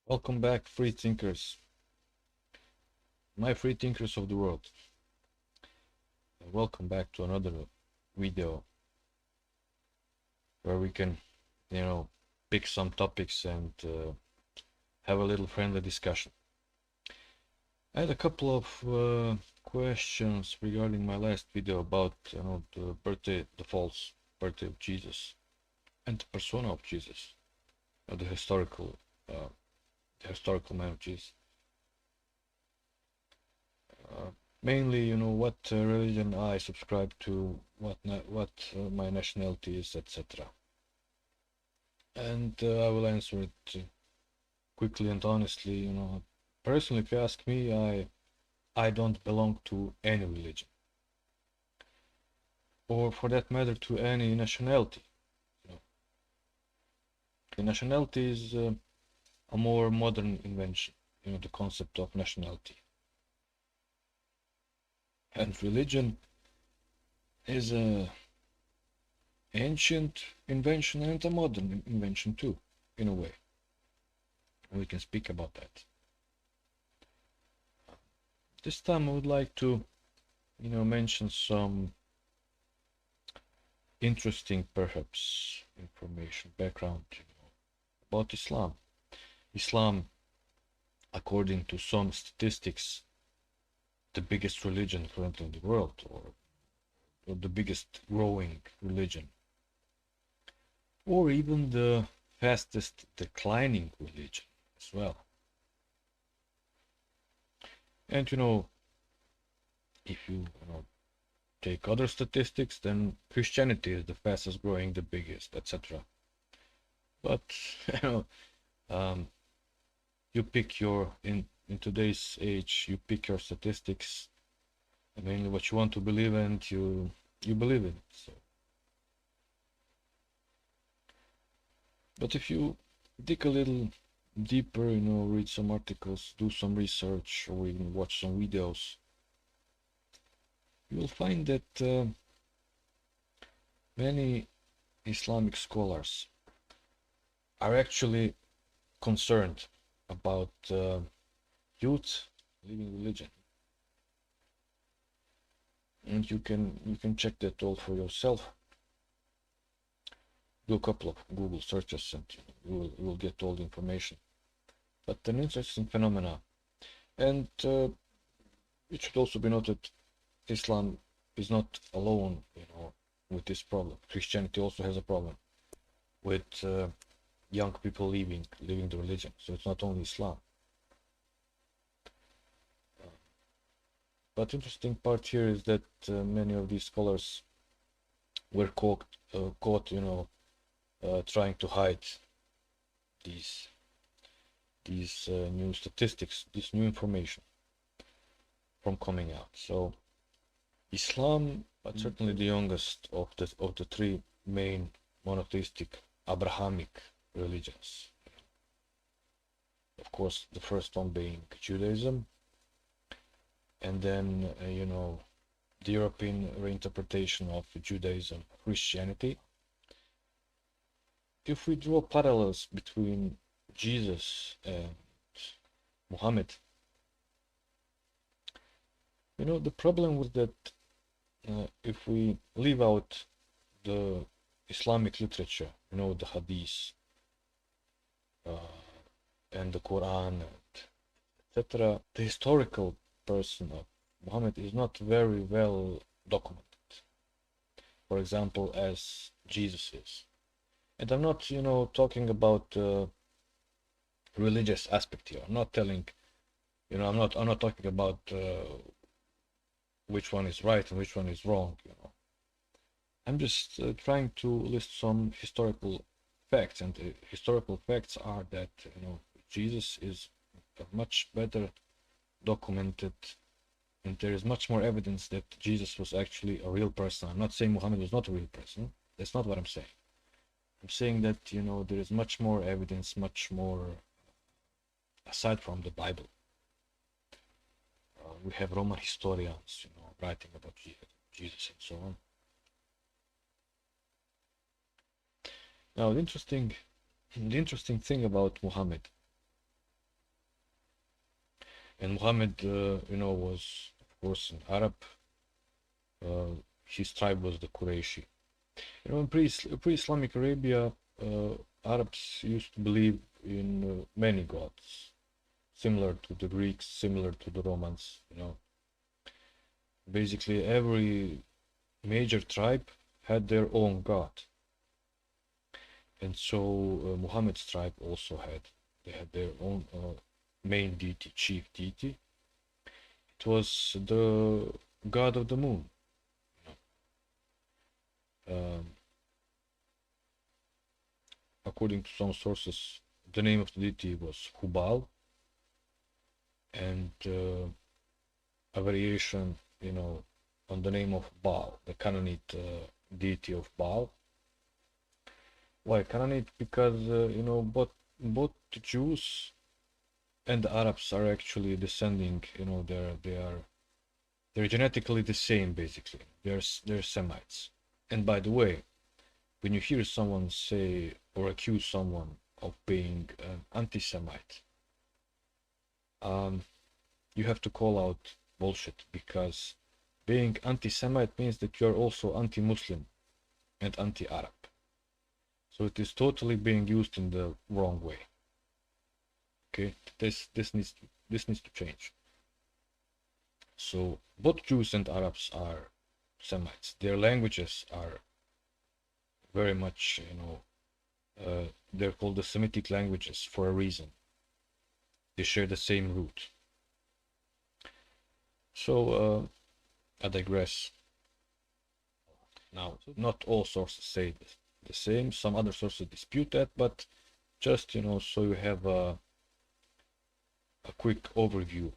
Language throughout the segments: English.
Welcome back, free thinkers, my free thinkers of the world. Welcome back to another video where we can, pick some topics and have a little friendly discussion. I had a couple of questions regarding my last video about, the false birthday of Jesus and the persona of Jesus, the uh, historical man of Jesus. Mainly, what religion I subscribe to, what my nationality is, etc. And I will answer it quickly and honestly. Personally, if you ask me, I don't belong to any religion, or for that matter, to any nationality. You know, the nationality is a more modern invention. The concept of nationality, and religion is a ancient invention and a modern invention too, in a way. We can speak about that. This time I would like to, mention some interesting, perhaps, information, background, about Islam. Islam, according to some statistics, the biggest religion currently in the world, or the biggest growing religion, or even the fastest declining religion as well. And if you take other statistics, then Christianity is the fastest growing, the biggest, etc. But you know, um, you pick in today's age, you pick your statistics, mainly what you want to believe, and you believe it. So, but if you dig a little deeper, read some articles, do some research, or even watch some videos, you will find that many Islamic scholars are actually concerned about youth leaving religion, and you can check that all for yourself. Do a couple of Google searches, and you will get all the information. But an interesting phenomena, and it should also be noted, Islam is not alone, with this problem. Christianity also has a problem with young people leaving the religion. So it's not only Islam. But interesting part here is that many of these scholars were caught, trying to hide these new statistics, this new information from coming out. So Islam, but certainly the youngest of the three main monotheistic Abrahamic religions. Of course, the first one being Judaism, and then the European reinterpretation of Judaism, Christianity. If we draw parallels between Jesus and Muhammad, the problem was that if we leave out the Islamic literature, the Hadith and the Quran, etc., the historical person of Muhammad is not very well documented. For example, as Jesus is. And I'm not, talking about religious aspect here. I'm not telling, I'm not talking about which one is right and which one is wrong. I'm just trying to list some historical facts, and the historical facts are that Jesus is much better documented, and there is much more evidence that Jesus was actually a real person. I'm not saying Muhammad was not a real person. That's not what I'm saying. I'm saying that there is much more evidence, much more aside from the Bible. We have Roman historians, writing about Jesus and so on. Now, the interesting thing about Muhammad And Muhammad, was of course an Arab. His tribe was the Qurayshi. In pre-Islamic Arabia, Arabs used to believe in many gods, similar to the Greeks, similar to the Romans. Basically every major tribe had their own god, and so Muhammad's tribe also had their own main deity, chief deity. It was the god of the moon. Um, According to some sources, the name of the deity was Hubal, and a variation, on the name of Baal, the Canaanite deity of Baal. Why Canaanite? Because both the Jews and the Arabs are actually descending. They're genetically the same, basically. They're Semites. And by the way, when you hear someone say or accuse someone of being an anti-Semite, you have to call out bullshit, because being anti-Semite means that you're also anti-Muslim and anti-Arab. So it is totally being used in the wrong way. Okay, this needs to change. So both Jews and Arabs are Semites. Their languages are very much, they're called the Semitic languages for a reason. They share the same root. So I digress. Now, not all sources say the same. Some other sources dispute that, but just, so you have a quick overview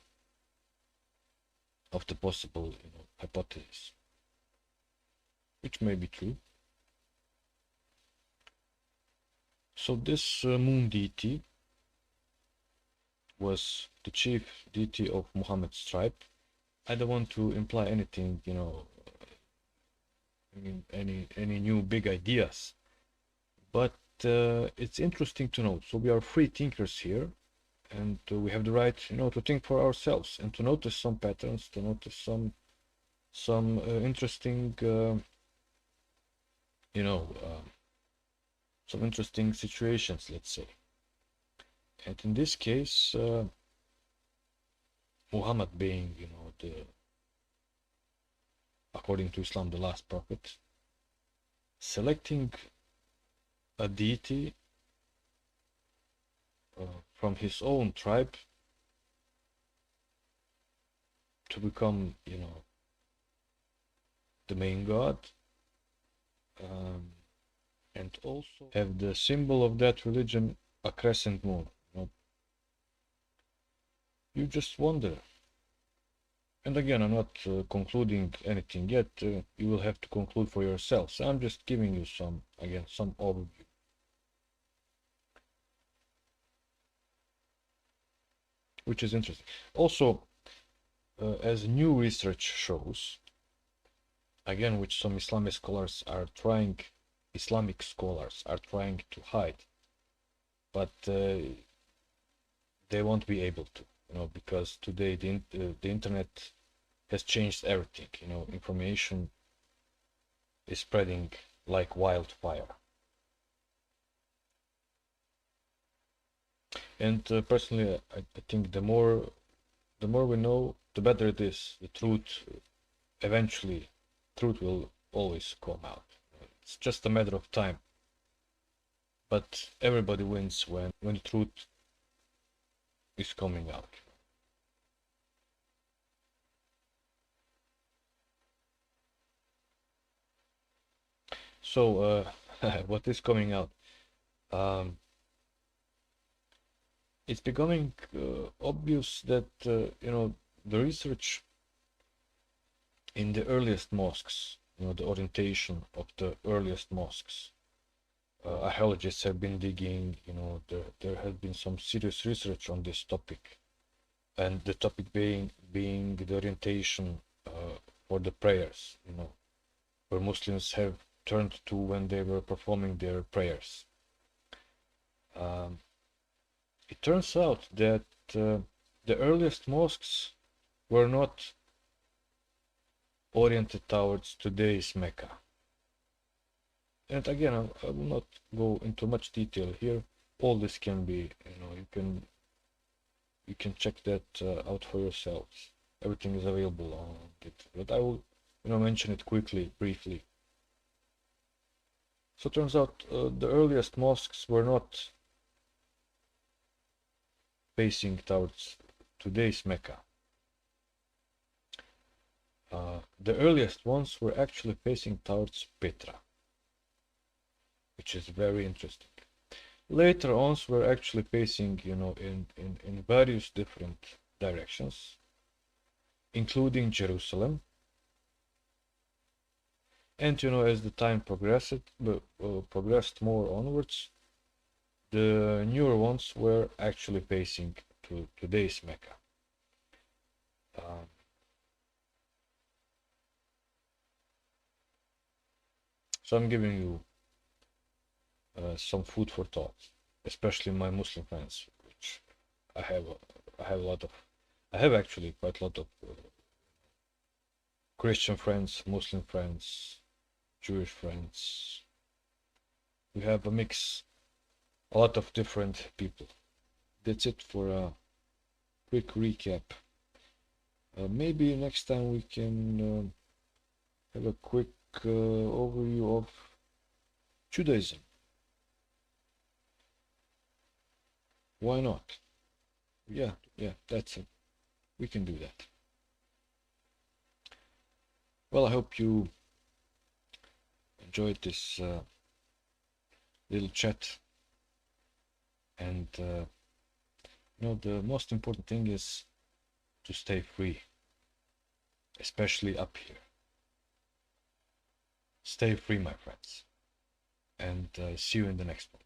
of the possible, hypothesis, which may be true. So this moon deity was the chief deity of Muhammad's tribe. I don't want to imply anything, any new big ideas, but it's interesting to note. So we are free thinkers here, and we have the right, to think for ourselves and to notice some patterns, to notice some interesting, some interesting situations, let's say. And in this case, Muhammad being, according to Islam, the last prophet, selecting a deity from his own tribe to become, the main god, and also have the symbol of that religion, a crescent moon. You just wonder. And again, I'm not concluding anything yet. You will have to conclude for yourselves. I'm just giving you some overview. Which is interesting. Also, as new research shows, again, which some Islamic scholars are trying to hide, but they won't be able to, because today the internet has changed everything. Information is spreading like wildfire. And personally, I think the more we know, the better it is. The truth will always come out. It's just a matter of time. But everybody wins when the truth is coming out. So what is coming out? It's becoming obvious that the research in the earliest mosques, the orientation of the earliest mosques, archaeologists have been digging. There has been some serious research on this topic, and the topic being the orientation for the prayers, where Muslims have turned to when they were performing their prayers. It turns out that the earliest mosques were not oriented towards today's Mecca. And again, I will not go into much detail here. All this can be, you can check that out for yourselves. Everything is available on it, but I will, mention it quickly, briefly. So it turns out the earliest mosques were not facing towards today's Mecca. The earliest ones were actually facing towards Petra, which is very interesting. Later ons were actually facing, in various different directions, including Jerusalem. And as the time progressed more onwards, the newer ones were actually facing to today's Mecca. So I'm giving you some food for thought, especially my Muslim friends, which I have a lot of. I have actually quite a lot of Christian friends, Muslim friends, Jewish friends. We have a mix, a lot of different people. That's it for a quick recap. Maybe next time we can have a quick overview of Judaism. Why not? Yeah, that's it. We can do that. Well, I hope you enjoyed this little chat. And the most important thing is to stay free, especially up here. Stay free, my friends, and see you in the next one.